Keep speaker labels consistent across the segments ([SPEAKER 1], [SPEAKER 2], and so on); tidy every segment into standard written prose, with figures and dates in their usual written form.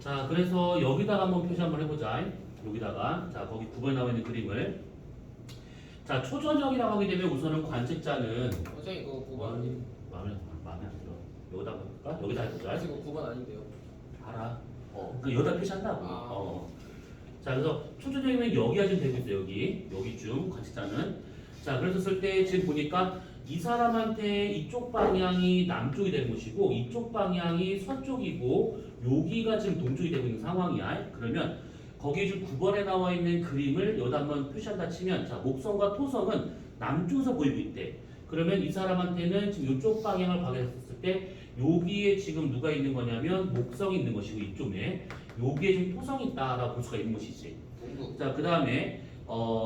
[SPEAKER 1] 자, 그래서 여기다가 한번 표시 한번 해보자. 여기다가. 자, 거기 9번에 나와 있는 그림을. 자, 초저녁이라고 하게 되면 우선은 관측자는
[SPEAKER 2] 선생님 이거 9번 아니에요?
[SPEAKER 1] 마음에 안 들어. 여기다 볼까? 여기다 해보자.
[SPEAKER 2] 이거 9번 아닌데요?
[SPEAKER 1] 알아. 그 여기다 표시한다고.
[SPEAKER 2] 아.
[SPEAKER 1] 자, 그래서 초저녁이면 여기가 지금 되고 있어요. 여기 중 관측자는. 자, 그래서 쓸 때 지금 보니까 이 사람한테 이쪽 방향이 남쪽이 되는 것이고 이쪽 방향이 서쪽이고 여기가 지금 동쪽이 되고 있는 상황이야. 그러면 거기 지금 9번에 나와 있는 그림을 여기다 한번 표시한다 치면 자, 목성과 토성은 남쪽에서 보이고 있대. 그러면 이 사람한테는 지금 이쪽 방향을 봐했을 때 여기에 지금 누가 있는 거냐면 목성이 있는 것이고 이쪽에 여기에 지금 토성이 있다라고 볼 수가 있는 것이지.
[SPEAKER 2] 동부.
[SPEAKER 1] 자, 그 다음에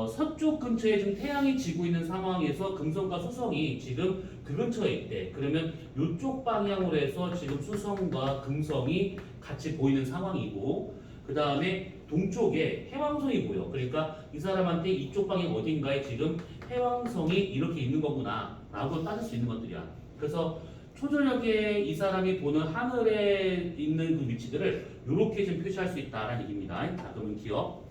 [SPEAKER 1] 서쪽 근처에 지금 태양이 지고 있는 상황에서 금성과 수성이 지금 그 근처에 있대. 그러면 이쪽 방향으로 해서 지금 수성과 금성이 같이 보이는 상황이고, 그 다음에 동쪽에 해왕성이 보여. 그러니까 이 사람한테 이쪽 방향 어딘가에 지금 해왕성이 이렇게 있는 거구나 라고 따질 수 있는 것들이야. 그래서 초저녁에 이 사람이 보는 하늘에 있는 그 위치들을 이렇게 좀 표시할 수 있다라는 얘기입니다. 자, 그러면 기억.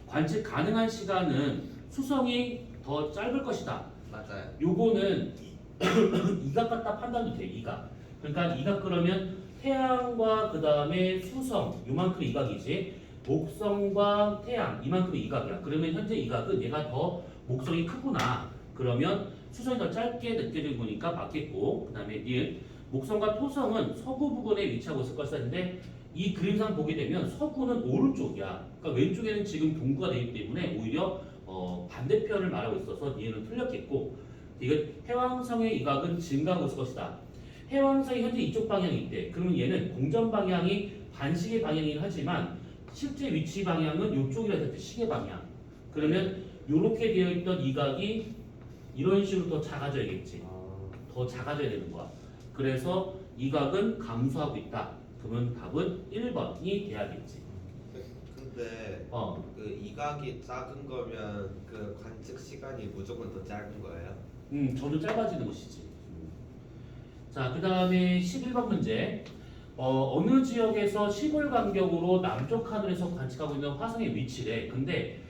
[SPEAKER 1] 관측 가능한 시간은 수성이 더 짧을 것이다.
[SPEAKER 2] 맞아요.
[SPEAKER 1] 요거는 이각 갖다 판단도 돼. 이각. 그러니까 이각 그러면 태양과 그 다음에 수성 요만큼 이각이지. 목성과 태양 이만큼 이각이야. 그러면 현재 이각은 얘가 더 목성이 크구나. 그러면 수성이 더 짧게 느껴지는 거니까 맞겠고. 그 다음에 니은 목성과 토성은 서구 부근에 위치하고 있을 것인데 이 그림상 보게 되면 서구는 오른쪽이야. 그러니까 왼쪽에는 지금 동구가 되기 때문에 오히려 반대편을 말하고 있어서 니은은 틀렸겠고, 이건 해왕성의 이각은 증가하고 있을 것이다. 해왕성이 현재 이쪽 방향이 있대. 그러면 얘는 공전 방향이 반시계 방향이긴 하지만 실제 위치 방향은 이쪽이라 했을 때 시계 방향. 그러면 이렇게 되어 있던 이각이 이런 식으로 더 작아져야겠지. 더 작아져야 되는 거야. 그래서 이각은 감소하고 있다. 그러면 답은 1번이 돼야겠지.
[SPEAKER 3] 근데 그 이각이 작은 거면 그 관측 시간이 무조건 더 짧은 거예요?
[SPEAKER 1] 점점 짧아지는 것이지. 자, 그 다음에 11번 문제. 어느 지역에서 시골 간격으로 남쪽 하늘에서 관측하고 있는 화성의 위치래. 근데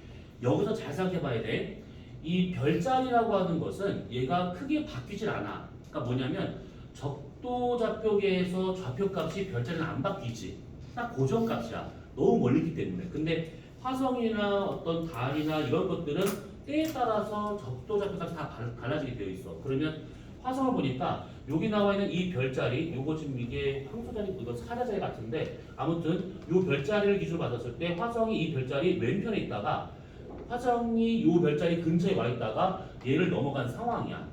[SPEAKER 1] 여기서 잘 생각해 봐야 돼. 이 별자리라고 하는 것은 얘가 크게 바뀌질 않아. 그러니까 뭐냐면 적도 좌표계에서 좌표값이 별자리는 안 바뀌지. 딱 고정값이야. 너무 멀리 있기 때문에. 근데 화성이나 어떤 달이나 이런 것들은 때에 따라서 적도 좌표값이 다 달라지게 되어 있어. 그러면 화성을 보니까 여기 나와 있는 이 별자리, 요거 지금 이게 항소자리, 이거 사자자리 같은데 아무튼 요 별자리를 기준으로 받았을 때 화성이 이 별자리 왼편에 있다가 화성이 요 별자리 근처에 와 있다가 얘를 넘어간 상황이야.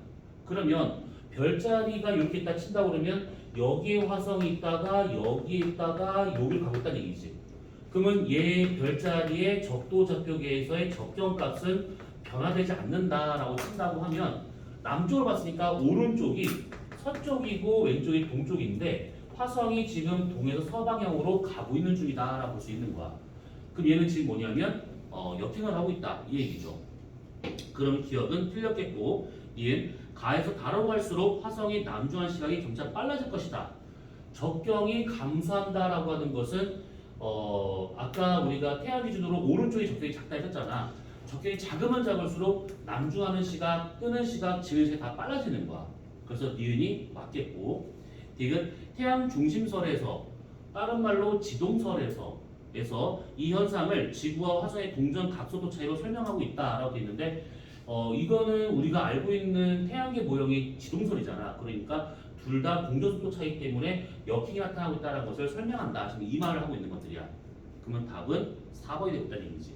[SPEAKER 1] 그러면 별자리가 이렇게 딱 친다고 그러면 여기에 화성이 있다가 여기에 있다가 여기를 가고 있다는 얘기지. 그러면 얘 별자리의 적도 좌표계에서의 적정값은 변화되지 않는다라고 친다고 하면 남쪽으로 봤으니까 오른쪽이 서쪽이고 왼쪽이 동쪽인데 화성이 지금 동에서 서방향으로 가고 있는 중이다라고 볼 수 있는 거야. 그럼 얘는 지금 뭐냐면 역행을 하고 있다 이 얘기죠. 그럼 기억은 틀렸겠고, 얘는 가에서 다로 갈수록 화성이 남중한 시각이 점차 빨라질 것이다. 적경이 감소한다라고 하는 것은 아까 우리가 태양 기준으로 오른쪽이 적경이 작다 했었잖아. 적경이 작으면 작을수록 남중하는 시각, 뜨는 시각, 지는 시각 다 빨라지는 거야. 그래서 니은이 맞겠고, 디귿 태양 중심설에서, 다른 말로 지동설에서 이 현상을 지구와 화성의 동전 각소도 차이로 설명하고 있다라고 되어 있는데 이거는 우리가 알고 있는 태양계 모형이 지동설이잖아. 그러니까 둘 다 공전속도 차이 때문에 역행이 나타나고 있다는 것을 설명한다. 지금 이 말을 하고 있는 것들이야. 그러면 답은 4번이 되고 있다는 얘기지.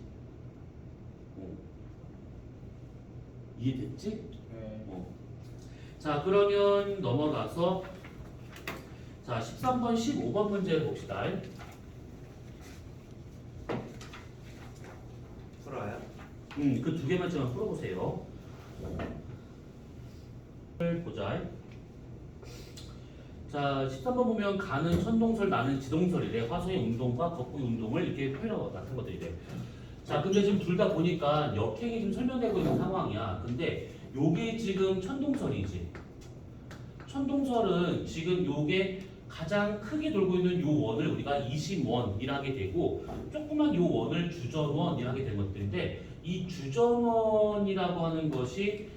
[SPEAKER 1] 이해됐지?
[SPEAKER 2] 네.
[SPEAKER 1] 자, 그러면 넘어가서 자 13번, 15번 문제를 봅시다.
[SPEAKER 3] 풀어요?
[SPEAKER 1] 그 두 개만 좀 풀어보세요. 보자. 자, 13번 보면 가는 천동설, 나는 지동설이래. 화성의 운동과 거꾸의 운동을 이렇게 표현하고 같은 것들이래. 자, 근데 지금 둘 다 보니까 역행이 좀 설명되고 있는 상황이야. 근데 요게 지금 천동설이지. 천동설은 지금 요게 가장 크게 돌고 있는 요 원을 우리가 이심원이라 하게 되고 조그만 요 원을 주전원이라 하게 된 것들인데 이 주전원이라고 하는 것이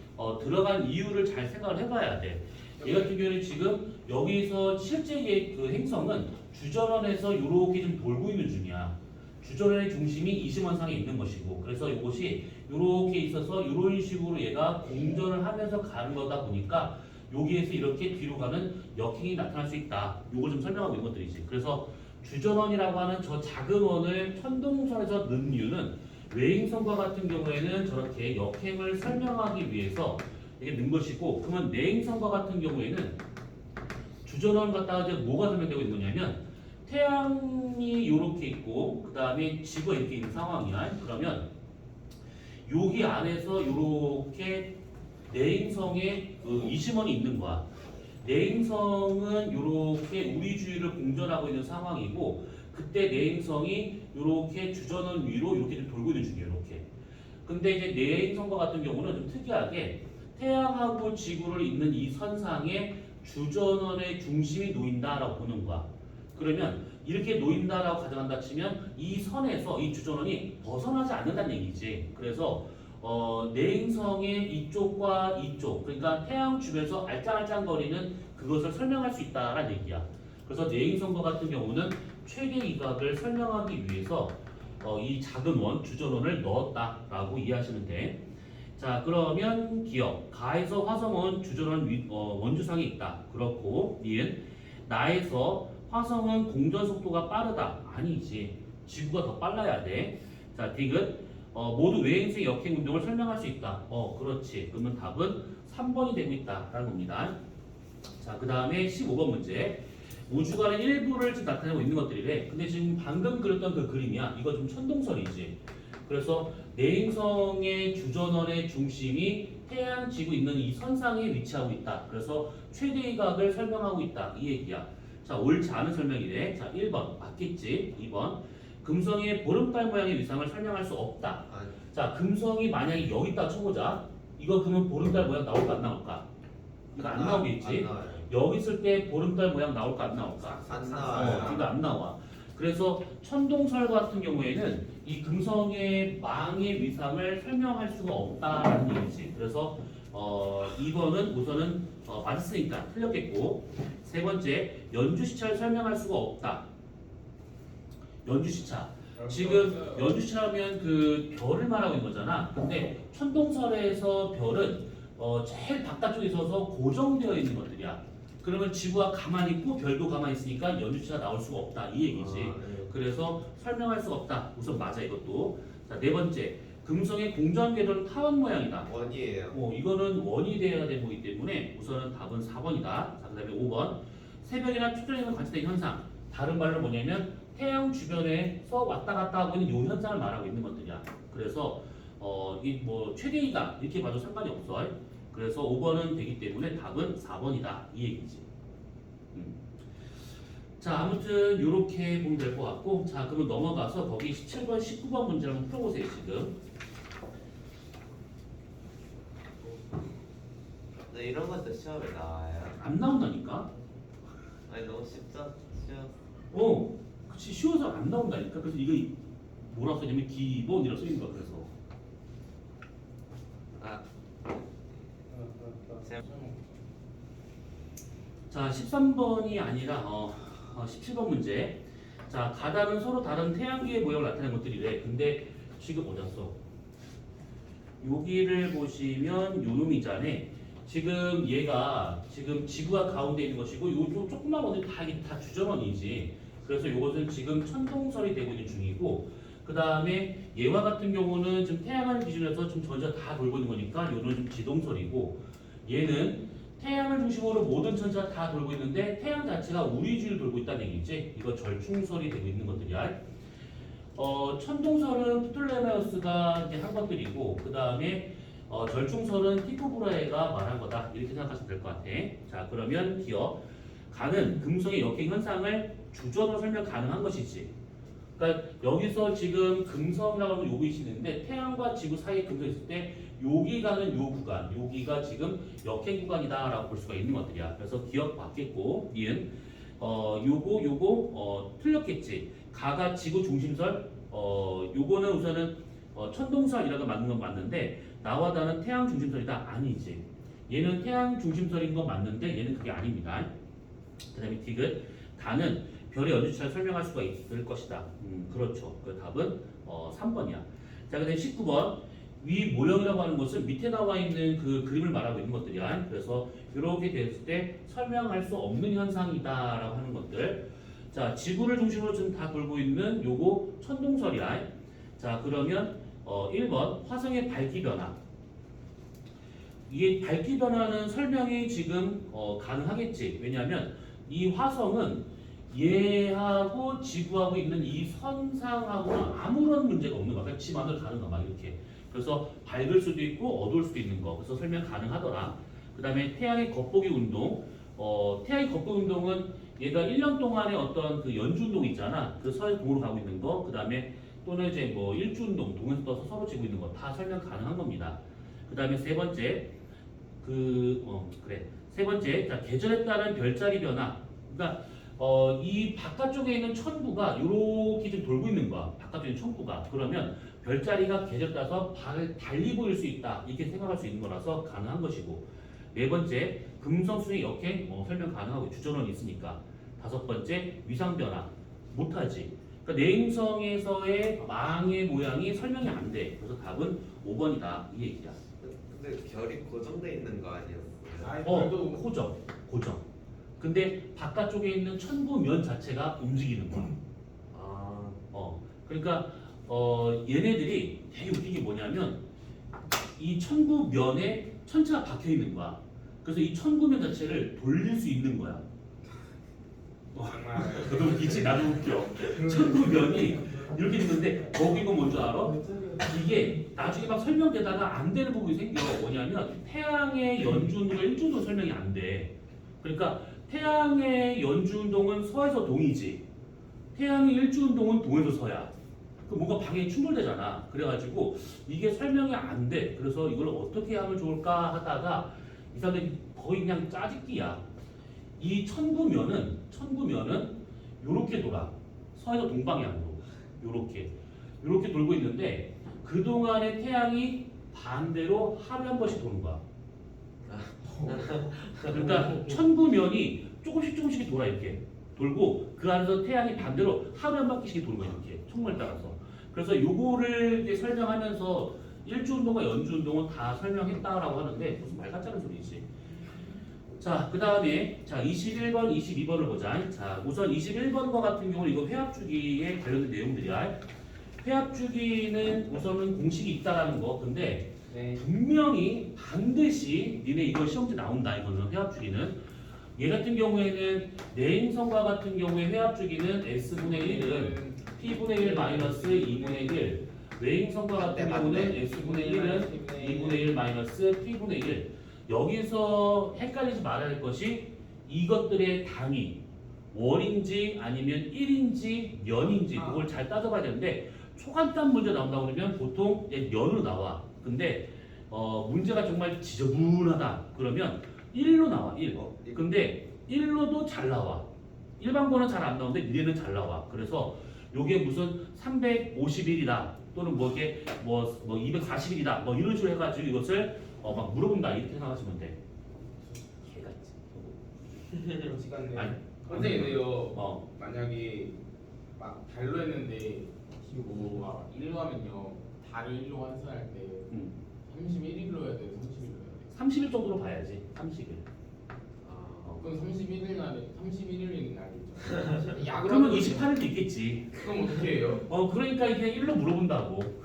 [SPEAKER 1] 들어간 이유를 잘 생각을 해봐야 돼. 얘 같은 경우는 지금 여기서 실제 그 행성은 주전원에서 이렇게 좀 돌고 있는 중이야. 주전원의 중심이 이심원상에 있는 것이고 그래서 이것이 이렇게 있어서 이런 식으로 얘가 공전을 하면서 가는 거다 보니까 여기에서 이렇게 뒤로 가는 역행이 나타날 수 있다. 이걸 좀 설명하고 있는 것들이지. 그래서 주전원이라고 하는 저 작은 원을 천동선에서 넣은 이유는 외행성과 같은 경우에는 저렇게 역행을 설명하기 위해서 이게 넣은 것이고 그러면 내행성과 같은 경우에는 주전원 갖다가 이제 뭐가 설명되고 있는 거냐면 태양이 이렇게 있고 그 다음에 지구가 이렇게 있는 상황이야. 그러면 여기 안에서 이렇게 내행성에 그 이심원이 있는 거야. 내행성은 이렇게 우리 주위를 공전하고 있는 상황이고 그때 내행성이 이렇게 주전원 위로 이렇게 좀 돌고 있는 중이에요. 이렇게. 근데 이제 내행성과 같은 경우는 좀 특이하게 태양하고 지구를 잇는 이 선상에 주전원의 중심이 놓인다라고 보는 거야. 그러면 이렇게 놓인다라고 가정한다 치면 이 선에서 이 주전원이 벗어나지 않는다는 얘기지. 그래서 내행성의 이쪽과 이쪽, 그러니까 태양 주변에서 알짱알짱거리는 그것을 설명할 수 있다라는 얘기야. 그래서 내행성과 같은 경우는 최대 이각을 설명하기 위해서 이 작은 원, 주전원을 넣었다라고 이해하시면 돼. 자, 그러면 기억. 가에서 화성은 주전원 원주상에 있다. 그렇고, 니은 나에서 화성은 공전 속도가 빠르다. 아니지. 지구가 더 빨라야 돼. 자, 디귿. 모두 외행성 역행 운동을 설명할 수 있다. 그렇지. 그러면 답은 3번이 되고 있다라는 겁니다. 자, 그 다음에 15번 문제. 우주관의 일부를 지금 나타내고 있는 것들이래. 근데 지금 방금 그렸던 그 그림이야. 이거 좀 천동설이지. 그래서 내행성의 주전원의 중심이 태양, 지구 있는 이 선상에 위치하고 있다. 그래서 최대이각을 설명하고 있다. 이 얘기야. 자, 옳지 않은 설명이래. 자, 1번 맞겠지. 2번 금성의 보름달 모양의 위상을 설명할 수 없다. 자, 금성이 만약에 여기 있다 쳐보자. 이거 그러면 보름달 모양 나올까 안 나올까? 이거 안 나오겠지. 여기 있을 때 보름달 모양 나올까 안 나올까?
[SPEAKER 3] 안 나와요.
[SPEAKER 1] 이거 안 나와. 그래서 천동설 같은 경우에는 이 금성의 망의 위상을 설명할 수가 없다는 얘기지. 그래서 2번은 우선은 맞았으니까 틀렸겠고, 세 번째 연주시차를 설명할 수가 없다. 연주시차. 지금 연주시차하면 그 별을 말하고 있는 거잖아. 근데 천동설에서 별은 제일 바깥쪽에 있어서 고정되어 있는 것들이야. 그러면 지구가 가만히 있고 별도 가만히 있으니까 연주시차가 나올 수가 없다. 이 얘기지. 그래서 설명할 수가 없다. 우선 맞아 이것도. 자, 네 번째. 금성의 공전 궤도는 타원 모양이다.
[SPEAKER 3] 원이에요.
[SPEAKER 1] 이거는 원이 돼야 되는 거기 때문에 우선은 답은 4번이다. 자, 그 다음에 5번. 새벽이나 축전에는 관찰된 현상. 다른 말로 뭐냐면 태양 주변에서 왔다 갔다 하고 있는 이 현상을 말하고 있는 것들이야. 그래서 이 뭐 최대이다 이렇게 봐도 상관이 없어. 그래서 5번은 되기 때문에 답은 4번이다 이 얘기지. 자, 아무튼 이렇게 보면 될 것 같고, 자, 그러면 넘어가서 거기 17번, 19번 문제를 한번 풀어보세요 지금.
[SPEAKER 3] 네, 이런 것도 시험에 나와요.
[SPEAKER 1] 안 나온다니까?
[SPEAKER 3] 아니 너무 쉬워.
[SPEAKER 1] 그치, 쉬워서 안 나온다니까. 그래서 이거 뭐라 써냐면 기본이라고 써있는 거야. 그래서 자, 13번이 아니라 17번 문제. 자, 가다는 서로 다른 태양계의 모양을 나타내는 것들이래. 근데 지금 어디 갔어? 여기를 보시면 요놈이잖아. 지금 얘가 지금 지구가 가운데 있는 것이고 요쪽 조그만 원이 다 주전원이지. 그래서 이것은 지금 천동설이 되고 있는 중이고, 그 다음에 얘와 같은 경우는 지금 태양을 기준으로 좀 전체가 다 돌고 있는 거니까 이거는 좀 지동설이고, 얘는 태양을 중심으로 모든 천체가 다 돌고 있는데 태양 자체가 우리 주위를 돌고 있다는 얘기지. 이거 절충설이 되고 있는 것들이야. 천동설은 프톨레마이오스가 이제 한 것들이고, 그 다음에 절충설은 티코브라에가 말한 거다. 이렇게 생각하시면 될 것 같아. 자, 그러면 기억. 가는 금성의 역행 현상을 주전으로 설명 가능한 것이지. 그러니까 여기서 지금 금성이라고 하는 요거 있는데 태양과 지구 사이에 금성이 있을 때 여기 가는 요 구간, 여기가 지금 역행 구간이다라고 볼 수가 있는 것들이야. 그래서 기억 받겠고, 니은 요거 틀렸겠지. 가가 지구 중심설. 요거는 우선은 천동설이라고 맞는 건 맞는데 나와 다른 태양 중심설이다 아니지. 얘는 태양 중심설인 건 맞는데 얘는 그게 아닙니다. 그다음에 디귿 다는 별의 연주차를 설명할 수가 있을 것이다. 그렇죠. 그 답은 3번이야. 자, 그다음에 19번 위 모형이라고 하는 것은 밑에 나와 있는 그 그림을 말하고 있는 것들이야. 그래서 이렇게 됐을 때 설명할 수 없는 현상이다라고 하는 것들. 자, 지구를 중심으로 지금 다 돌고 있는 요거 천동설이야. 자, 그러면 1번 화성의 밝기 변화. 이게 밝기 변화는 설명이 지금 가능하겠지. 왜냐하면 이 화성은 얘하고 지구하고 있는 이 선상하고는 아무런 문제가 없는 거야. 그냥 지 마음대로 가는 거야. 막 이렇게. 그래서 밝을 수도 있고 어두울 수도 있는 거. 그래서 설명 가능하더라. 그 다음에 태양의 겉보기 운동. 태양의 겉보기 운동은 얘가 1년 동안의 어떤 그 연주 운동 있잖아. 그 서에서 동으로 가고 있는 거. 그 다음에 또는 이제 뭐 일주 운동, 동에서 떠서 서로 지고 있는 거 다 설명 가능한 겁니다. 그 다음에 세 번째. 세 번째, 자, 계절에 따른 별자리 변화. 그러니까 이 바깥쪽에 있는 천구가 이렇게 좀 돌고 있는 거야. 바깥쪽에 있는 천구가. 그러면 별자리가 계절에 따라서 달리 보일 수 있다. 이렇게 생각할 수 있는 거라서 가능한 것이고. 네 번째, 금성수의 역행 설명 가능하고 주전원이 있으니까. 다섯 번째, 위상 변화 못하지. 그러니까 내행성에서의 망의 모양이 설명이 안 돼. 그래서 답은 5번이다. 이 얘기야.
[SPEAKER 3] 근데 별이 고정돼 있는 거 아니었어요?
[SPEAKER 1] 고정. 근데 바깥쪽에 있는 천구면 자체가 움직이는 거야. 그러니까 얘네들이 되게 웃긴 게 뭐냐면 이 천구면에 천체가 박혀 있는 거야. 그래서 이 천구면 자체를 돌릴 수 있는 거야. 너도 웃기지? 나도 웃겨. 천구면이 이렇게 있는데 거기가 뭔 줄 알아? 이게 나중에 막 설명되다가 안 되는 부분이 생겨. 뭐냐면 태양의 연주 운동과 일주 운동 설명이 안 돼. 그러니까 태양의 연주 운동은 서에서 동이지. 태양의 일주 운동은 동에서 서야. 그 뭔가 방향이 충돌되잖아. 그래가지고 이게 설명이 안 돼. 그래서 이걸 어떻게 하면 좋을까 하다가 이 사람들이 거의 그냥 짜집기야. 이 천구면은 요렇게 돌아. 서에서 동방향으로 요렇게 돌고 있는데 그 동안에 태양이 반대로 하루에 한 번씩 도는 거야. 그러니까 천구면이 조금씩 돌아 이렇게 돌고 그 안에서 태양이 반대로 하루에 한 바퀴씩 돌고 이렇게 총을 따라서. 그래서 요거를 이제 설명하면서 일주 운동과 연주 운동은 다 설명했다라고 하는데 무슨 말 같지 않은 소리지. 자, 그 다음에 자 21번, 22번을 보자. 자, 우선 21번과 같은 경우는 이거 회합주기에 관련된 내용들이야. 회합주기는 우선은 공식이 있다라는 거. 근데 분명히 반드시 니네 이거 시험지 나온다. 이거는 회합주기는. 얘 같은 경우에는 내행성과 같은 경우에 회합주기는 S분의 1은 P분의 1 마이너스 2분의 1. 외행성과 같은 경우는 S분의 1은 2분의 1 마이너스 P분의 1. 여기서 헷갈리지 말아야 할 것이 이것들의 단위 월인지 아니면 일인지 년인지 그걸 잘 따져봐야 되는데 초간단 문제 나온다고 그러면 보통 년으로 나와. 근데 문제가 정말 지저분하다 그러면 1로 나와. 1. 근데 1로도 잘 나와. 일반고는 잘 안 나오는데 니네는 잘 나와. 그래서 요게 무슨 351이다 또는 뭐 이게 뭐 241이다 뭐 이런 식으로 해가지고 이것을 막 물어본다 이렇게 생각하시면 돼. 개같지.
[SPEAKER 4] 그렇지가
[SPEAKER 1] 아니.
[SPEAKER 4] 근데요. 만약에 막 달로 했는데 뭐 1로 하면요. 달을 1로 환산할 때 31일로 해야 돼요. 31일로 해야 돼요.
[SPEAKER 1] 30일 정도로 봐야지. 30일.
[SPEAKER 4] 그럼 31일 날에 31일인 날이죠. 야구를
[SPEAKER 1] 그러면
[SPEAKER 4] 하면
[SPEAKER 1] 28일도 있겠지.
[SPEAKER 4] 그럼 어떻게 해요?
[SPEAKER 1] 그러니까 그냥 1로 물어본다고.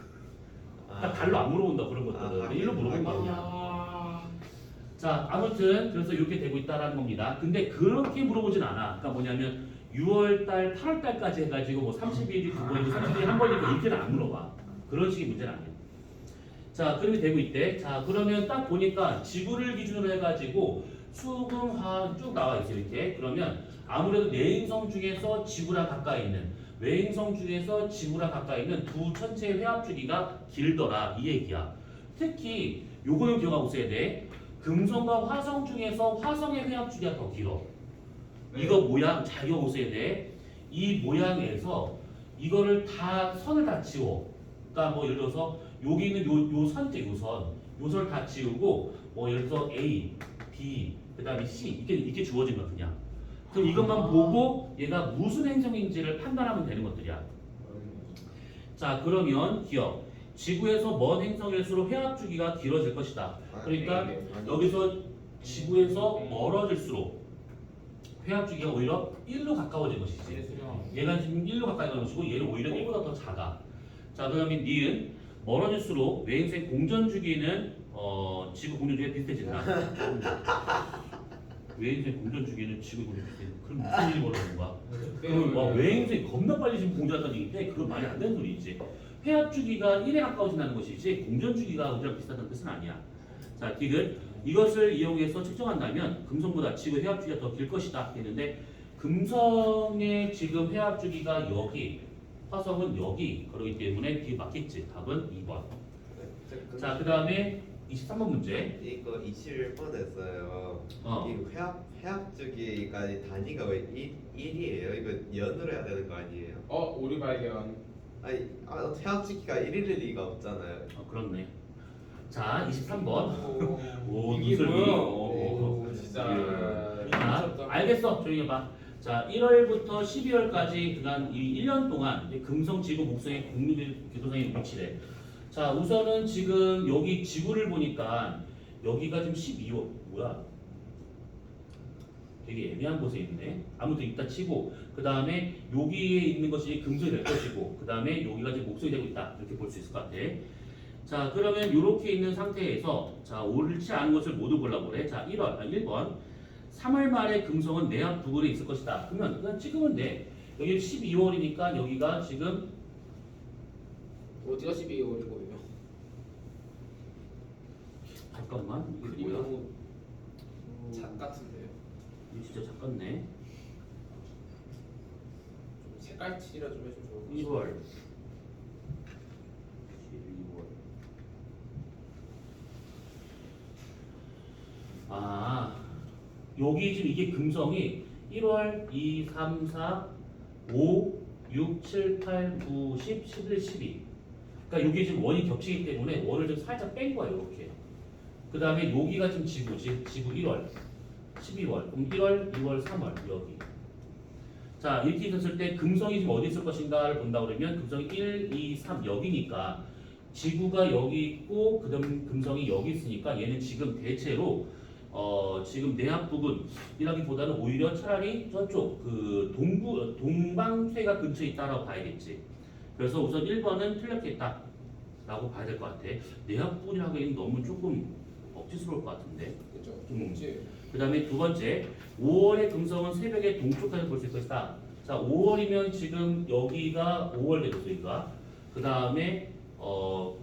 [SPEAKER 1] 딱 달로 안 물어본다 그런 것들은. 1로 물어본 거 아니야. 자, 아무튼 그래서 이렇게 되고 있다라는 겁니다. 근데 그렇게 물어보진 않아. 그러니까 뭐냐면 6월달, 8월달까지 해가지고 뭐 30일이 두 번이고 30일이 한 번이고 이렇게는 안 물어봐. 그런 식의 문제는 아니야. 자, 그렇게 되고 있대. 자, 그러면 딱 보니까 지구를 기준으로 해가지고 수금, 화 쭉 나와 있어요. 이렇게. 그러면 아무래도 내행성 중에서 지구랑 가까이 있는 외행성 중에서 지구랑 가까이 있는 두 천체의 회합 주기가 길더라 이 얘기야. 특히 요거는 기억하고 있어야 돼. 금성과 화성 중에서 화성의 회합 주기가 더 길어. 이거 모양 잘 보셔야 돼. 이 모양에서 이거를 다 선을 다 지워. 그러니까 뭐 예를 들어서 여기는 요 선제 요선을 다 지우고 뭐 예를 들어서 A, B, 그다음에 C 이렇게 주어진 거 그냥. 그럼 이것만 보고 얘가 무슨 행성인지를 판단하면 되는 것들이야. 자 그러면 기억. 지구에서 먼 행성일수록 회합 주기가 길어질 것이다. 그러니까 여기서 지구에서 멀어질수록 회합 주기가 오히려 1로 가까워진 것이지. 얘가 지금 1로 가까이 가는 것이고 얘는 오히려 1보다 더 작아. 자 그러면 니은 멀어질수록 외행성 공전 주기는 지구 공전 주기가 비슷해진다. 외행성 공전 주기는 지구 공전 주기 그럼 무슨 일이 벌어지는 거야? 그럼 와, 외행성이 겁나 빨리 지금 공전한다는 얘기인데 그건 말이 안 되는 소리지. 회합 주기가 1에 가까워진다는 것이지 공전 주기가 우리랑 비슷하다는 뜻은 아니야. 자, 디귿 이것을 이용해서 측정한다면 금성보다 지구 회합 주기가 더 길 것이다 했는데 금성의 지금 회합 주기가 여기, 화성은 여기 그러기 때문에 뒤에 맞겠지. 답은 2번. 자, 그 다음에 23번 문제.
[SPEAKER 3] 이거 21번에서요. 이 회합 주기가 단위가 왜 1이에요? 이거 연으로 해야 되는 거 아니에요?
[SPEAKER 4] 우리 발견.
[SPEAKER 3] 아니 회합 주기가 1일 리가 없잖아요.
[SPEAKER 1] 그렇네. 자, 23번. 오,
[SPEAKER 4] 이게
[SPEAKER 1] 눈썰미.
[SPEAKER 4] 뭐야?
[SPEAKER 1] 오,
[SPEAKER 4] 진짜.
[SPEAKER 1] 자, 알겠어. 조용히 해봐. 자, 1월부터 12월까지 그간 이 1년 동안 이제 금성, 지구, 목성의 공유궤도상의 위치래. 자, 우선은 지금 여기 지구를 보니까 여기가 지금 12월 뭐야? 되게 애매한 곳에 있네. 아무튼 일단 치고 그 다음에 여기에 있는 것이 금성이 될 것이고 그 다음에 여기가 지금 목성이 되고 있다. 이렇게 볼 수 있을 것 같아. 자, 그러면 이렇게 있는 상태에서 자, 옳지 않은 것을 모두 골라보래. 자, 1번 3월 말에 금성은 내합 부근에 있을 것이다. 그러면 그냥 찍으면 돼. 여기 12월이니까 여기가 지금
[SPEAKER 2] 어디가 12월인 거예요?
[SPEAKER 1] 잠깐만 이게
[SPEAKER 2] 그림이
[SPEAKER 1] 뭐야?
[SPEAKER 2] 너무 작 같은데요.
[SPEAKER 1] 이거 진짜 작았네.
[SPEAKER 2] 좀 색깔 칠이라 좀 해주면 좋을 것
[SPEAKER 1] 1월 12월 아 여기 지금 이게 금성이 1월 2, 3, 4, 5, 6, 7, 8, 9, 10, 11, 12 그러니까 여기 지금 원이 겹치기 때문에 원을 좀 살짝 뺀 거예요 이렇게 그 다음에 여기가 지금 지구지 지구 1월 12월 그럼 1월, 2월, 3월 여기 자 이렇게 있었을 때 금성이 지금 어디 있을 것인가를 본다 그러면 금성이 1, 2, 3 여기니까 지구가 여기 있고 그다음 금성이 여기 있으니까 얘는 지금 대체로 지금 내합 부근이라기보다는 오히려 차라리 저쪽 그 동방쇠가 근처에 있다라고 봐야겠지. 그래서 우선 1번은 틀렸겠다라고 봐야 될 것 같아. 내합 부근이라고 하기엔 너무 조금 억지스러울 것 같은데.
[SPEAKER 2] 그죠?
[SPEAKER 1] 그치. 그 다음에 두 번째 5월의 금성은 새벽에 동쪽까지 볼 수 있을 것이다. 자 5월이면 지금 여기가 5월 대도서인가 그 다음에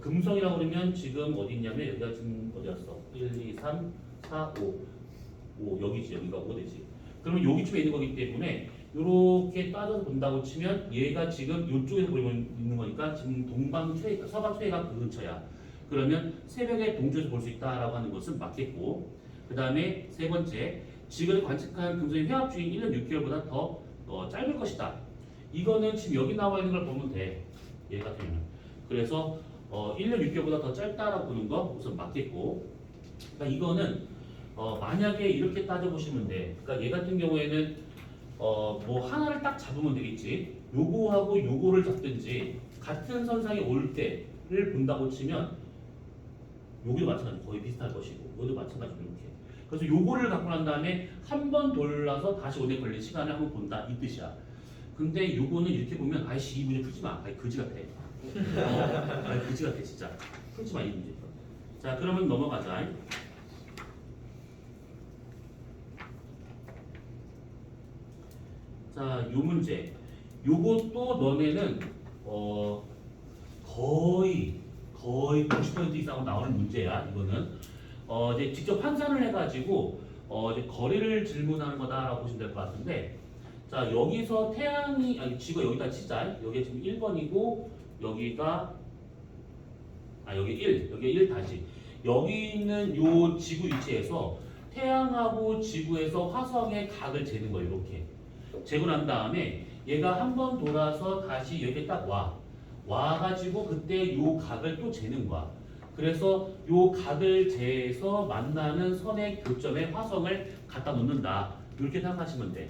[SPEAKER 1] 금성이라고 그러면 지금 어디 있냐면 여기가 지금 어디였어 1, 2, 3, 4, 5 여기지 여기가 5대지 그러면 여기쯤에 있는 거기 때문에 이렇게 따져서 본다고 치면 얘가 지금 이쪽에서 보이고 있는 거니까 지금 서방 최가 그 근처야 그러면 새벽에 동쪽에서 볼 수 있다라고 하는 것은 맞겠고 그 다음에 세 번째 지금 관측한 금성의 회합 주기 1년 6개월보다 더 짧을 것이다. 이거는 지금 여기 나와 있는 걸 보면 돼. 얘 같은 경우는. 그래서 1년 6개월보다 더 짧다라고 보는 거 우선 맞겠고 그러니까 이거는 만약에 이렇게 따져보시면 돼. 그러니까 얘 같은 경우에는 뭐 하나를 딱 잡으면 되겠지. 요거하고 요거를 잡든지 같은 선상에 올 때를 본다고 치면 여기도 마찬가지 거의 비슷할 것이고 여기도 마찬가지로 이렇게 그래서 요거를 갖고 난 다음에 한 번 돌아서 다시 오래 걸린 시간을 한번 본다 이 뜻이야 근데 요거는 이렇게 보면 아이씨 이 문제 풀지 마 아이 그지 같아 아이 그지 같아 진짜 풀지 마 이 문제 자 그러면 넘어가자 자 요 문제 요것도 너네는 거의 90% 이상 나오는 문제야. 이거는 이제 직접 환산을 해가지고 이제 거리를 질문하는 거다라고 보시면 될 것 같은데, 자 여기서 태양이 지구가 여기다 치자. 여기 지금 1번이고 여기가 여기 1, 여기 1 다시. 여기 있는 요 지구 위치에서 태양하고 지구에서 화성의 각을 재는 거예요. 이렇게. 재고 난 다음에 얘가 한 번 돌아서 다시 여기 딱 와가지고 그때 요 각을 또 재는 거야. 그래서 요 각을 재서 만나는 선의 교점에 화성을 갖다 놓는다. 이렇게 생각하시면 돼.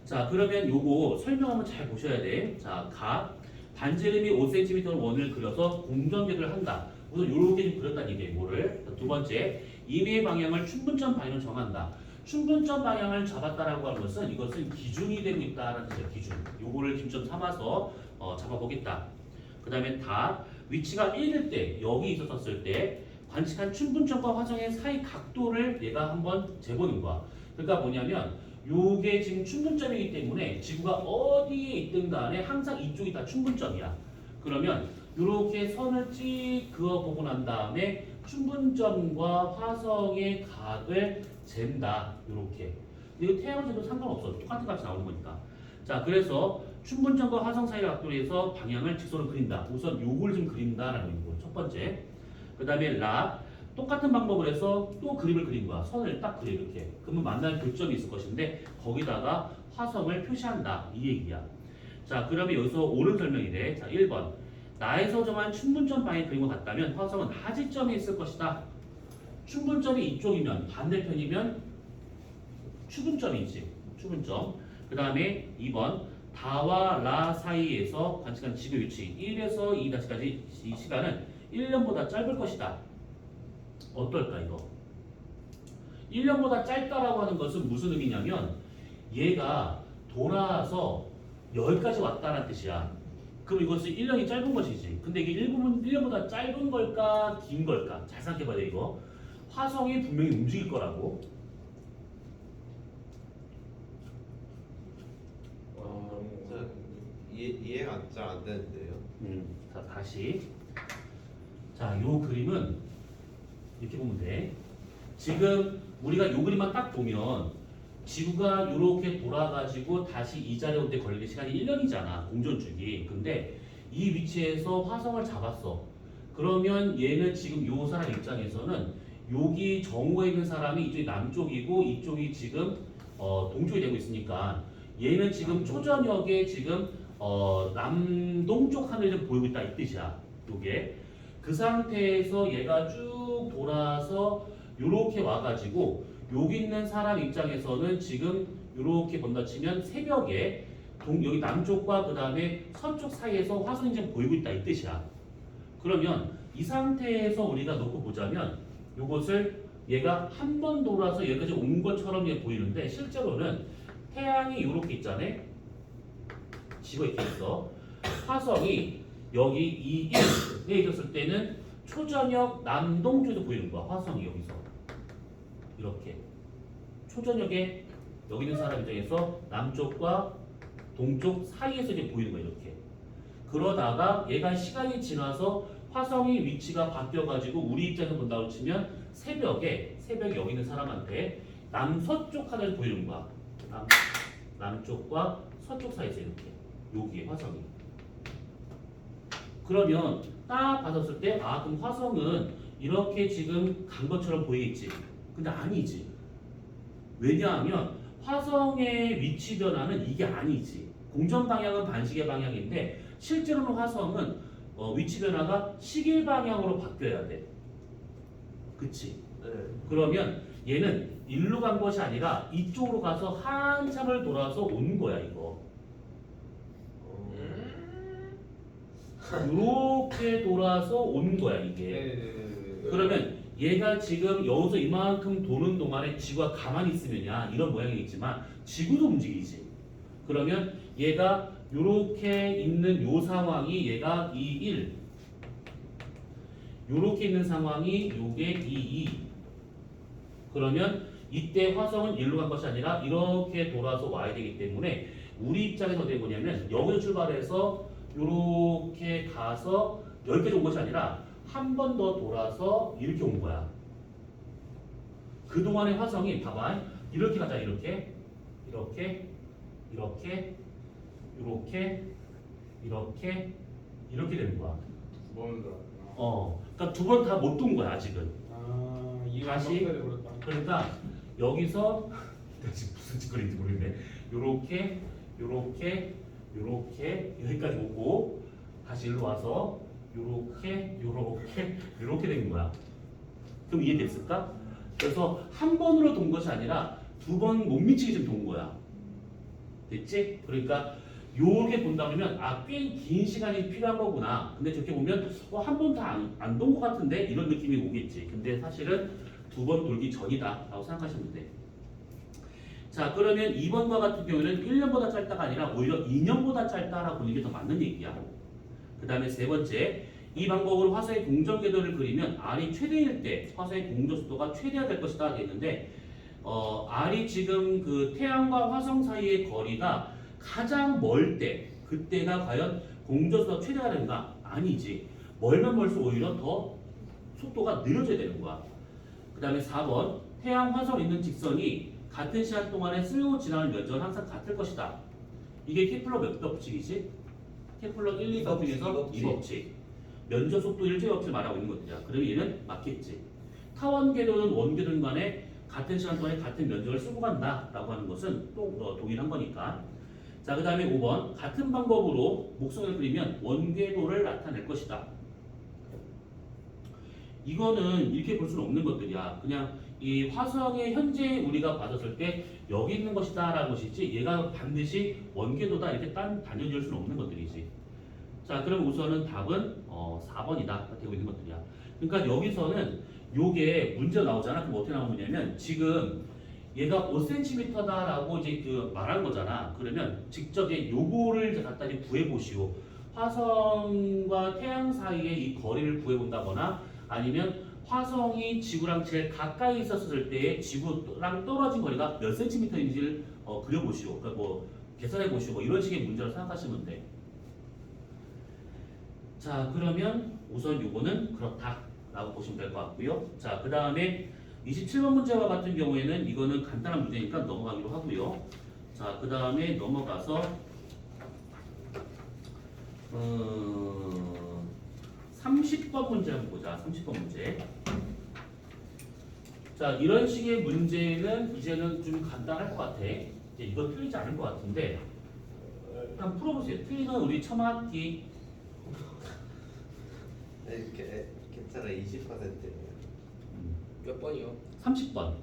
[SPEAKER 1] 자, 그러면 요거 설명 한번 잘 보셔야 돼. 자, 각 반지름이 5cm 원을 그려서 공전계를 한다. 우선 요렇게 좀 그렸다는 얘기예요. 뭐를? 두 번째, 임의 방향을 춘분점 방향을 정한다. 춘분점 방향을 잡았다라고 하는 것은 이것은 기준이 되고 있다라는 뜻이에요. 기준. 요거를 기준점 삼아서 잡아보겠다. 그 다음에 다 위치가 1일 때 여기 있었을 때 관측한 춘분점과 화성의 사이 각도를 얘가 한번 재보는 거야. 그러니까 뭐냐면 요게 지금 춘분점이기 때문에 지구가 어디에 있든 간에 항상 이쪽이 다 춘분점이야. 그러면 이렇게 선을 찍 그어보고 난 다음에 춘분점과 화성의 각을 잰다. 이렇게. 이거 태양을 재도 상관없어. 똑같은 값이 나오는 거니까. 자, 그래서 춘분점과 화성 사이 각도로 해서 방향을 직선으로 그린다. 우선 요걸 좀 그린다라는 거예요. 첫 번째. 그 다음에 똑같은 방법을 해서 또 그림을 그린 거야. 선을 딱 그려 이렇게. 그러면 만날 교점이 있을 것인데 거기다가 화성을 표시한다. 이 얘기야. 자, 그러면 여기서 옳은 설명이 돼. 자, 1번. 나에서 정한 춘분점 방향 그림을 같다면 화성은 하지점에 있을 것이다. 춘분점이 이쪽이면 반대편이면 추분점이지. 추분점. 그 다음에 2번. 다와 라 사이에서 관측한 지구 위치 1에서 2-까지 이 시간은 1년보다 짧을 것이다. 어떨까 이거? 1년보다 짧다라고 하는 것은 무슨 의미냐면 얘가 돌아서 여기까지 왔다는 뜻이야. 그럼 이것은 1년이 짧은 것이지. 근데 이게 1년보다 짧은 걸까 긴 걸까? 잘 생각해봐야 돼 이거. 화성이 분명히 움직일 거라고.
[SPEAKER 3] 이해가 잘 안 되는데요.
[SPEAKER 1] 자, 다시. 자, 요 그림은 이렇게 보면 돼. 지금 우리가 요 그림만 딱 보면 지구가 이렇게 돌아가지고 다시 이 자리에 올 때 걸리는 시간이 1년이잖아. 공전주기. 근데 이 위치에서 화성을 잡았어. 그러면 얘는 지금 요 사람 입장에서는 여기 정오에 있는 사람이 이쪽이 남쪽이고 이쪽이 지금 동쪽이 되고 있으니까 얘는 지금 초저녁에 지금 남동쪽 하늘이 좀 보이고 있다 이 뜻이야. 요게 그 상태에서 얘가 쭉 돌아서 요렇게 와가지고 여기 있는 사람 입장에서는 지금 요렇게 본다 치면 새벽에 여기 남쪽과 그 다음에 서쪽 사이에서 화성이 좀 보이고 있다 이 뜻이야. 그러면 이 상태에서 우리가 놓고 보자면 요것을 얘가 한 번 돌아서 여기까지 온 것처럼 보이는데 실제로는 태양이 요렇게 있잖아요. 지구가 이렇게 있어. 화성이 여기 이 1에 있었을 때는 초저녁 남동쪽에서 보이는 거야. 화성이 여기서 이렇게 초저녁에 여기 있는 사람 입장에서 남쪽과 동쪽 사이에서 이제 보이는 거야. 이렇게. 그러다가 얘가 시간이 지나서 화성의 위치가 바뀌어가지고 우리 입장에서 본다고 치면 새벽에 여기 있는 사람한테 남서쪽 하늘이 보이는 거야. 남쪽과 서쪽 사이에서 이렇게 여기에 화성이. 그러면 딱 받았을 때 그럼 화성은 이렇게 지금 간 것처럼 보이겠지. 근데 아니지. 왜냐하면 화성의 위치 변화는 이게 아니지. 공전 방향은 반시계 방향인데 실제로는 화성은 위치 변화가 시계 방향으로 바뀌어야 돼. 그치?
[SPEAKER 3] 네.
[SPEAKER 1] 그러면 얘는 일로 간 것이 아니라 이쪽으로 가서 한참을 돌아서 온 거야 이거. 이렇게 돌아서 온 거야 이게.
[SPEAKER 2] 네네네.
[SPEAKER 1] 그러면 얘가 지금 여기서 이만큼 도는 동안에 지구가 가만히 있으면야 이런 모양이겠지만 지구도 움직이지. 그러면 얘가 이렇게 있는 요 상황이 얘가 2, 1 이렇게 있는 상황이 요게 2, 2 그러면 이때 화성은 일로 간 것이 아니라 이렇게 돌아서 와야 되기 때문에 우리 입장에서 어떻게 보냐면 여기서 출발해서 이렇게 가서 여기까지 온 것이 아니라 한 번 더 돌아서 이렇게 온 거야. 그동안의 화성이 봐봐. 이렇게 가자. 이렇게 이렇게 되는 거야.
[SPEAKER 4] 두 번을 들었구나.
[SPEAKER 1] 그러니까 두 번 다 못 돈 거야 아직은.
[SPEAKER 4] 이해가
[SPEAKER 1] 다시.
[SPEAKER 4] 빡세게 버렸다.
[SPEAKER 1] 그러니까 여기서 지금 무슨 짓거리인지 모르겠네. 요렇게 요렇게 요렇게 여기까지 오고 다시 일로 와서 요렇게 요렇게 요렇게 된 거야. 그럼 이해됐을까? 그래서 한 번으로 돈 것이 아니라 두 번 못 미치게 좀 돈 거야. 됐지? 그러니까 요렇게 본다 그러면 아, 꽤 긴 시간이 필요한 거구나. 근데 저렇게 보면 한 번 다 안 돈 것 같은데 이런 느낌이 오겠지. 근데 사실은 두 번 돌기 전이다 라고 생각하시면 돼. 자, 그러면 2번과 같은 경우에는 1년보다 짧다가 아니라 오히려 2년보다 짧다라고 보는 게 더 맞는 얘기야. 그 다음에 세 번째, 이 방법으로 화성의 공전 궤도를 그리면 R이 최대일 때 화성의 공전 속도가 최대화 될 것이다 했는데 R이 지금 그 태양과 화성 사이의 거리가 가장 멀 때 그때가 과연 공전 속도가 최대가 되는가? 아니지. 멀면 멀수록 오히려 더 속도가 느려져야 되는 거야. 그 다음에 4번, 태양 화성 있는 직선이 같은 시간 동안에 스며 지나는 면적은 항상 같을 것이다. 이게 케플러 몇 법칙이지? 케플러 1, 2 법칙에서 2법칙. 면적 속도 일조의 법칙을 말하고 있는 것들이야. 그러면 얘는 맞겠지. 타원 궤도는 원 궤도는 간에 같은 시간 동안에 같은 면적을 쓰고 간다라고 하는 것은 또 동일한 거니까. 자, 그 다음에 5번, 같은 방법으로 목성을 그리면 원 궤도를 나타낼 것이다. 이거는 이렇게 볼 수는 없는 것들이야. 그냥 이 화성의 현재 우리가 받았을 때 여기 있는 것이다 라는 것이지 얘가 반드시 원궤도다 이렇게 단연 지을 수는 없는 것들이지. 자, 그럼 우선은 답은 4번이다 되고 있는 것들이야. 그러니까 여기서는 요게 문제가 나오잖아. 그럼 어떻게 나오냐면 지금 얘가 5cm다 라고 이제 그 말한 거잖아. 그러면 직접 이제 요거를 이제 갖다 이제 구해 보시오. 화성과 태양 사이의 이 거리를 구해 본다거나 아니면 화성이 지구랑 제일 가까이 있었을 때의 지구랑 떨어진 거리가 몇 cm인지를 그려보시오. 그러니까 뭐 계산해 보시오. 뭐 이런 식의 문제로 생각하시면 돼. 자, 그러면 우선 요거는 그렇다라고 보시면 될 것 같고요. 자, 그 다음에 27번 문제와 같은 경우에는 이거는 간단한 문제니까 넘어가기로 하고요. 자, 그 다음에 넘어가서 30번 문제 한번 보자. 30번 문제. 자, 이런 식의 문제는 이제는 좀 간단할 것 같아. 이제 이거 틀리지 않을 것 같은데 한번 풀어보세요. 틀리면 우리 처마티
[SPEAKER 3] 괜찮아. 20%예요.
[SPEAKER 2] 몇 번이요?
[SPEAKER 1] 30번.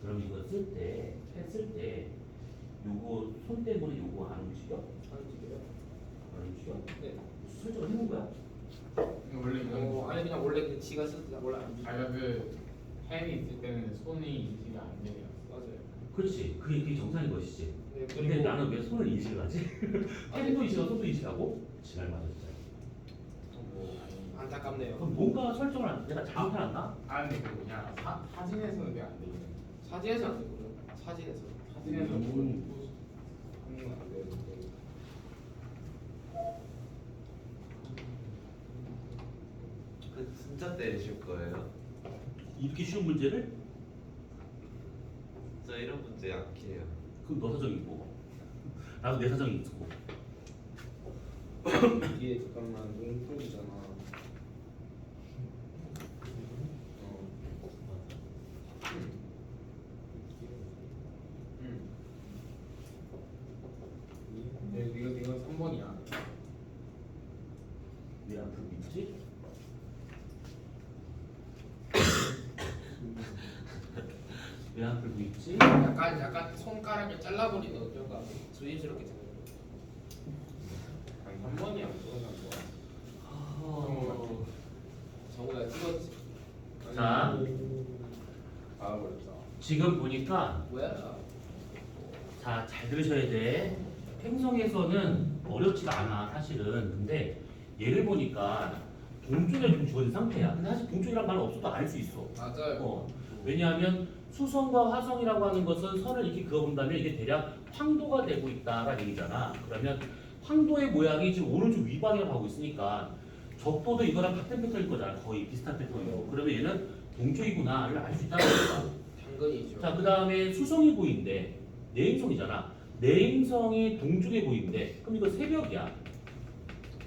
[SPEAKER 1] 그럼 이거 했을 때 요거 손 때문에 요거 안 움직여?
[SPEAKER 2] 안 움직여요?
[SPEAKER 1] 안 움직여?
[SPEAKER 2] 네.
[SPEAKER 1] 설정을 해놓은 거야?
[SPEAKER 4] 원래 이건
[SPEAKER 2] 아니 그냥 원래 그 지가 쓰다 원래 안 움직여.
[SPEAKER 4] 아니 그 펜이 있을 때는 손이 인지가 안 돼요.
[SPEAKER 2] 맞아요.
[SPEAKER 1] 그렇지. 그게 정상인 것이지.
[SPEAKER 2] 네,
[SPEAKER 1] 근데
[SPEAKER 2] 그리고
[SPEAKER 1] 나는 왜 손을 인식을 하지? 펜도 인식하고 손도 인식하고 지랄 맞아 진짜.
[SPEAKER 4] 뭐
[SPEAKER 2] 안타깝네요.
[SPEAKER 1] 그럼 뭔가 설정을 내가 잘못해놨나?
[SPEAKER 4] 아니 그 그냥 사진에서는 왜 안 되겠네.
[SPEAKER 2] 사진에서 안 되고요. 사진에서.
[SPEAKER 4] 사진에서 하는 건 안 되는데.
[SPEAKER 3] 그 진짜 때리실 거예요?
[SPEAKER 1] 이렇게 쉬운 문제를?
[SPEAKER 3] 저 이런 문제 약해요.
[SPEAKER 1] 그럼 너 사정이고 나도 내 사정이 있고.
[SPEAKER 2] 이게 잠깐만 농풀이잖아.
[SPEAKER 4] 이거 3번이야.
[SPEAKER 1] 왜 안 풀고 있지? 왜 안 풀고 있지?
[SPEAKER 2] 약간 손가락을 잘라버리는 어쩐가 조심스럽게 되는
[SPEAKER 4] 아니 3번이야. 그건
[SPEAKER 1] 어...
[SPEAKER 2] 정우가 찍었지.
[SPEAKER 1] 자,
[SPEAKER 4] 알아버렸다.
[SPEAKER 1] 지금 보니까
[SPEAKER 2] 뭐야?
[SPEAKER 1] 자, 잘 들으셔야 돼. 행성에서는 어렵지가 않아 사실은. 근데 얘를 보니까 동쪽에 좀 주어진 상태야. 근데 사실 동쪽이란 말은 없어도 알 수 있어.
[SPEAKER 2] 맞아요.
[SPEAKER 1] 왜냐하면 수성과 화성이라고 하는 것은 선을 이렇게 그어본다면 이게 대략 황도가 되고 있다라는 얘기잖아. 그러면 황도의 모양이 지금 오른쪽 위방향으로 가고 있으니까 적도도 이거랑 같은 패턴일 거잖아. 거의 비슷한 패턴이고. 그러면 얘는 동쪽이구나를 알 수 있다는 거야.
[SPEAKER 2] 당근이죠.
[SPEAKER 1] 자, 그 다음에 수성이 보이는데 내행성이잖아. 내행성이 동쪽에 보이는데 그럼 이거 새벽이야.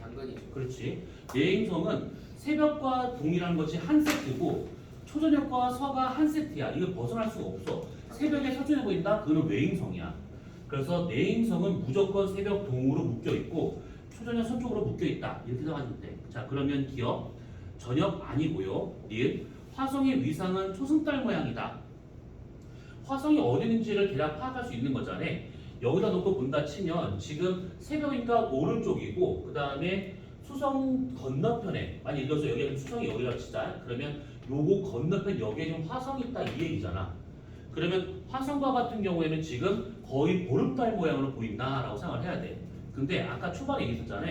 [SPEAKER 2] 당근이죠.
[SPEAKER 1] 그렇지. 내행성은 새벽과 동이라는 것이 한 세트고 초저녁과 서가 한 세트야. 이거 벗어날 수가 없어. 새벽에 서쪽에 보인다? 그거는 외행성이야. 그래서 내행성은 무조건 새벽 동으로 묶여 있고 초저녁 서쪽으로 묶여 있다. 이렇게 생각하시면 돼. 자, 그러면 기억 저녁 아니고요. 니은 화성의 위상은 초승달 모양이다. 화성이 어디 있는지를 대략 파악할 수 있는 거잖아. 여기다 놓고 본다 치면 지금 새벽이니까 오른쪽이고 그 다음에 수성 건너편에 만약 이것서 여기가 수성이 여기라고 치자. 그러면 요거 건너편 여기에 좀 화성이 있다 이 얘기잖아. 그러면 화성과 같은 경우에는 지금 거의 보름달 모양으로 보인다라고 생각을 해야 돼. 근데 아까 초반에 얘기했었잖아.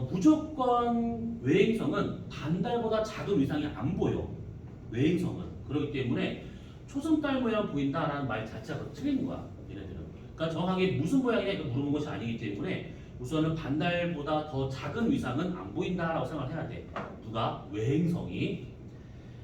[SPEAKER 1] 무조건 외행성은 반달보다 작은 위상이 안 보여. 외행성은. 그렇기 때문에 초승달 모양 보인다라는 말 자체가 더 틀린 거야. 얘네들은. 그러니까 정확하게 무슨 모양이냐 이거 물어본 것이 아니기 때문에 우선은 반달보다 더 작은 위상은 안 보인다라고 생각을 해야 돼. 누가? 외행성이.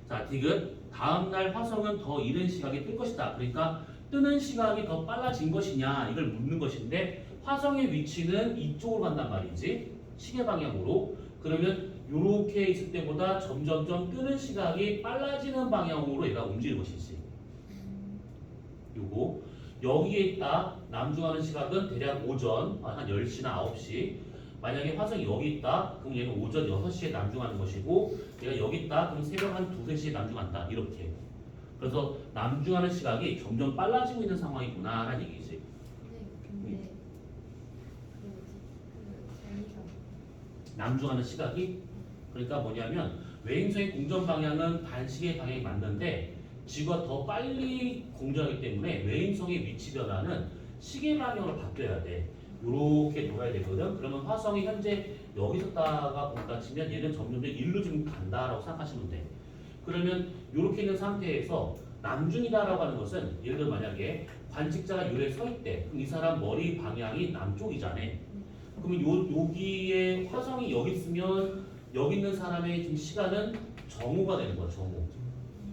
[SPEAKER 1] 자, 디귿 다음날 화성은 더 이른 시각에 뜰 것이다. 그러니까 뜨는 시각이 더 빨라진 것이냐 이걸 묻는 것인데 화성의 위치는 이쪽으로 간단 말이지. 시계 방향으로. 그러면 이렇게 있을 때보다 점점점 뜨는 시각이 빨라지는 방향으로 얘가 움직이는 것이지. 요거 여기에 있다. 남중하는 시각은 대략 오전 한 10시나 9시. 만약에 화성이 여기 있다. 그럼 얘는 오전 6시에 남중하는 것이고 얘가 여기 있다. 그럼 새벽 한 2, 3시에 남중한다. 이렇게. 그래서 남중하는 시각이 점점 빨라지고 있는 상황이구나 라는 얘기지.
[SPEAKER 5] 근데 그 뭐지? 그 재미가
[SPEAKER 1] 남중하는 시각이 그러니까 뭐냐면 외행성의 공전 방향은 반시계 방향이 맞는데 지구가 더 빨리 공전하기 때문에 외행성의 위치 변화는 시계 방향으로 바뀌어야 돼. 이렇게 돌아야 되거든. 그러면 화성이 현재 여기 있었다가 본다 치면 얘는 점점 일로 좀 간다라고 생각하시면 돼. 그러면 이렇게 있는 상태에서 남중이다라고 하는 것은 예를 들어 만약에 관측자가 요래 서 있대. 그럼 이 사람 머리 방향이 남쪽이잖아. 그러면 여기에 화성이 여기 있으면 여기 있는 사람의 지금 시간은 정오가 되는 거야. 정오.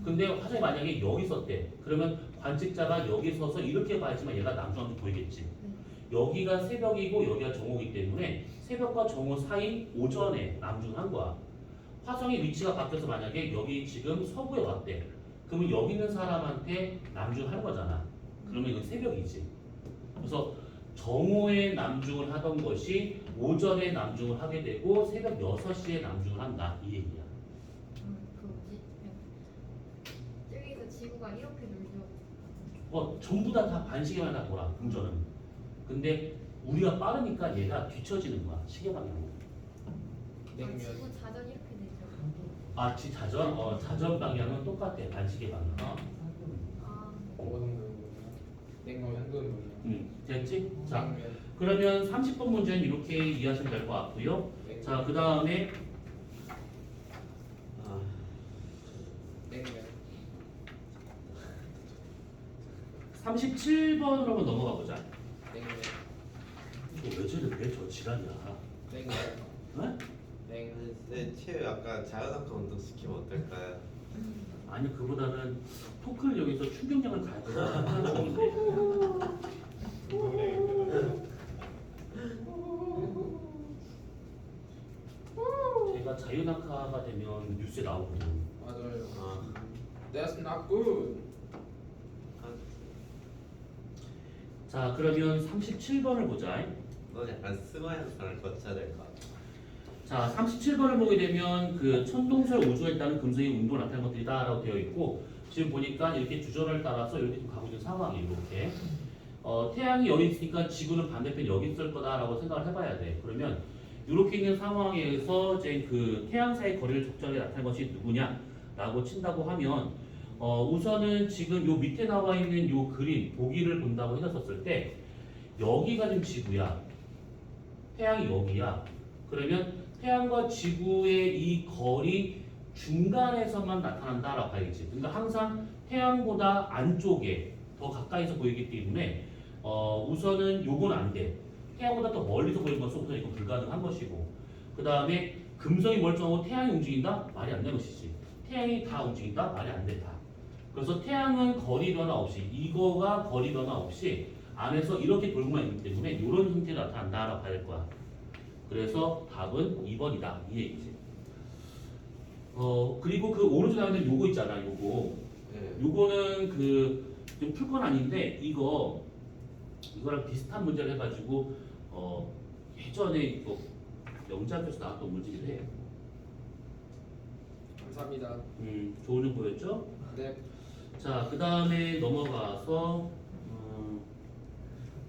[SPEAKER 1] 근데 화성이 만약에 여기 있었대. 그러면 관측자가 여기 서서 이렇게 봐야지만 얘가 남중하게 보이겠지. 여기가 새벽이고 여기가 정오이기 때문에 새벽과 정오 사이 오전에 남중한 거야. 화성의 위치가 바뀌어서 만약에 여기 지금 서부에 왔대. 그러면 여기 있는 사람한테 남중할 거잖아. 그러면 이건 새벽이지. 그래서 정오에 남중을 하던 것이 오전에 남중을 하게 되고 새벽 6시에 남중을 한다. 이 얘기야.
[SPEAKER 5] 그 뭐지? 저기서 지구가 이렇게 놀죠.
[SPEAKER 1] 전부 다 반시계만 다 돌아. 공전은. 근데 우리가 빠르니까 얘가 뒤처지는 거야. 시계 방향으로.
[SPEAKER 2] 냉면.
[SPEAKER 5] 지구 자전 이렇게 되죠.
[SPEAKER 1] 아, 자전? 자전 방향은 똑같아. 반시계 방향.
[SPEAKER 5] 아,
[SPEAKER 2] 냉면 현금.
[SPEAKER 1] 됐지? 자,
[SPEAKER 2] 냉면.
[SPEAKER 1] 그러면 30번 문제는 이렇게 이해하시면 될 것 같고요. 자, 그 다음에
[SPEAKER 2] 냉면.
[SPEAKER 1] 37번으로 한번 넘어가 보자.
[SPEAKER 2] 냉면.
[SPEAKER 1] 이거 왜 저래? 왜 저 지랄이야?
[SPEAKER 2] 냉면.
[SPEAKER 1] 응?
[SPEAKER 2] 냉면.
[SPEAKER 3] 네, 체육 약간 자연학과 운동 시키면 어떨까요?
[SPEAKER 1] 아니, 그보다는 토크를 여기서 충격량을 가해서 하는 중인데. 제가 자유낙하가 되면 뉴스에 나오거든요.
[SPEAKER 2] 맞아요.
[SPEAKER 3] 아,
[SPEAKER 2] That's not good.
[SPEAKER 1] 자, 그러면 37번을 보자.
[SPEAKER 3] 넌 약간 스마 현상을 거쳐야 될 것 같아.
[SPEAKER 1] 자, 37번을 보게 되면 그 천동설 우주에 따른 금성의 운동을 나타낸 것들이다라고 되어 있고 지금 보니까 이렇게 주전을 따라서 이렇게 좀 가고 있는 상황이에요. 이렇게 태양이 여기 있으니까 지구는 반대편 여기 있을 거다라고 생각을 해봐야 돼. 그러면 이렇게 있는 상황에서 이제 그 태양 사이 거리를 적절하게 나타낸 것이 누구냐라고 친다고 하면 우선은 지금 요 밑에 나와 있는 요 그림 보기를 본다고 해놨었을 때 여기가 지금 지구야. 태양이 여기야. 그러면 태양과 지구의 이 거리 중간에서만 나타난다라고 봐야겠지. 그러니까 항상 태양보다 안쪽에 더 가까이서 보이기 때문에 우선은 요건 안 돼. 태양보다 더 멀리서 보이는 것은 우선 이건 불가능한 것이고 그 다음에 금성이 멀쩡하고 태양이 움직인다? 말이 안 되는 것이지. 태양이 다 움직인다? 말이 안 된다. 그래서 태양은 거리 변화 없이 이거가 거리 변화 없이 안에서 이렇게 돌고만 있기 때문에 이런 형태가 나타난다라고 봐야 될 거야. 그래서 답은 2번이다 이 얘기지. 그리고 그 오른쪽에 나오는 요거 있잖아. 요거는 그 좀 풀 건 아닌데 이거랑 비슷한 문제를 해가지고 예전에 이거 영재학교에서 나왔던 문제긴 해.
[SPEAKER 2] 감사합니다.
[SPEAKER 1] 좋은 정보였죠?
[SPEAKER 2] 네.
[SPEAKER 1] 자, 그 다음에 넘어가서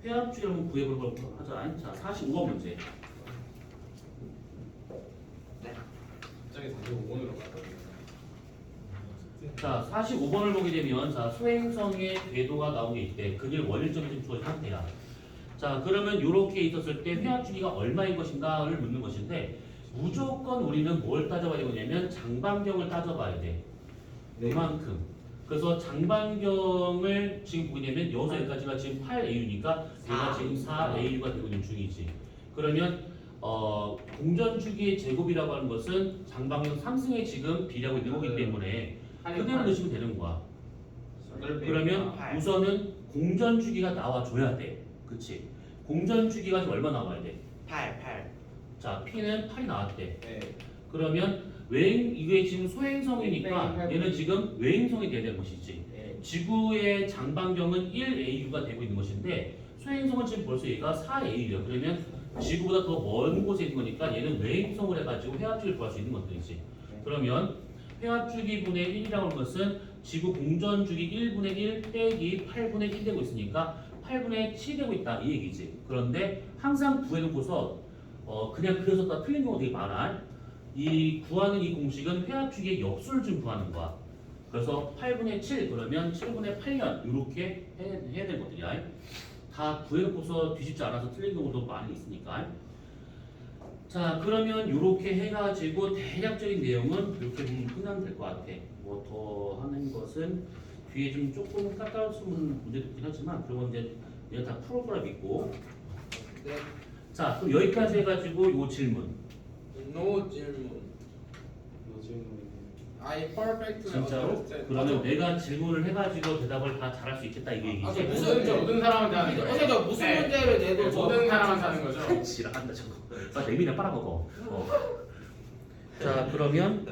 [SPEAKER 1] 회합주의 한번 구해보도록 하자. 자, 45번 문제.
[SPEAKER 4] 갑자기 45번으로 갔거든요.
[SPEAKER 1] 자, 45번을 보게 되면 자, 소행성의 궤도가 나오게 있대. 그게 원일점이 좀 주어진 상태야. 자, 그러면 이렇게 있었을 때 회합 주기가 얼마인 것인가를 묻는 것인데 무조건 우리는 뭘 따져봐야 되냐면 장반경을 따져봐야 돼. 이만큼. 그래서 장반경을 지금 보게 되면 여기서 여기까지가 지금 8AU니까 얘가 지금 4AU가 되고 있는 중이지. 그러면 공전 주기의 제곱이라고 하는 것은 장반경 상승에 지금 비례하고 있는 거기 때문에 그대로 넣으시면 되는 거야. 그러면 우선은 공전 주기가 나와줘야 돼. 그치? 공전 주기가 지금 얼마 나와야 돼?
[SPEAKER 3] 8.
[SPEAKER 1] 자, P는 8이 나왔대.
[SPEAKER 4] 네.
[SPEAKER 1] 그러면 이게 지금 소행성이니까
[SPEAKER 4] 네,
[SPEAKER 1] 얘는 지금 외행성이 돼야 되는 것이지.
[SPEAKER 4] 네.
[SPEAKER 1] 지구의 장반경은 1AU가 되고 있는 것인데 소행성은 지금 벌써 얘가 4AU야. 그러면 지구보다 더 먼 곳에 있는 거니까 얘는 외행성을 해가지고 회합주기를 구할 수 있는 것들이지. 그러면 회합주기 분의 1이라고 하는 것은 지구 공전주기 1분의 1 빼기 8분의 1 되고 있으니까 8분의 7 되고 있다 이 얘기지. 그런데 항상 구해놓고서 그냥 그래서 다 틀린 경우가 되게 많아. 구하는 이 공식은 회합주기의 역수를 좀 구하는 거야. 그래서 8분의 7 그러면 7분의 8년 이렇게 해야 되는 것들이야. 다 구해놓고서 뒤집지 않아서 틀린 경우도 많이 있으니까. 자, 그러면 이렇게 해가지고 대략적인 내용은 이렇게 보면 끝나면 될 것 같아. 뭐 더 하는 것은 뒤에 좀 조금 까다로운 문제도 있긴 하지만 그런 건 이제 내가 다 풀을 거라 믿고.
[SPEAKER 2] 네.
[SPEAKER 1] 자, 그럼 여기까지 해가지고 이 질문.
[SPEAKER 2] 노 질문. I perfectly
[SPEAKER 1] 진짜로?
[SPEAKER 2] understand.
[SPEAKER 1] 그러면 내가 질문을 해가지고 대답을 다 잘할 수 있겠다 이게 얘기지.
[SPEAKER 2] 저
[SPEAKER 4] 모든 사람한테 하는 거예요.
[SPEAKER 2] 어제 저 무슨
[SPEAKER 4] 네.
[SPEAKER 2] 문제를 내도 저
[SPEAKER 4] 모든 사람한테 하는 거죠.
[SPEAKER 1] 지랄한다 저거. 나 내미나 빨아먹어. 자, 그러면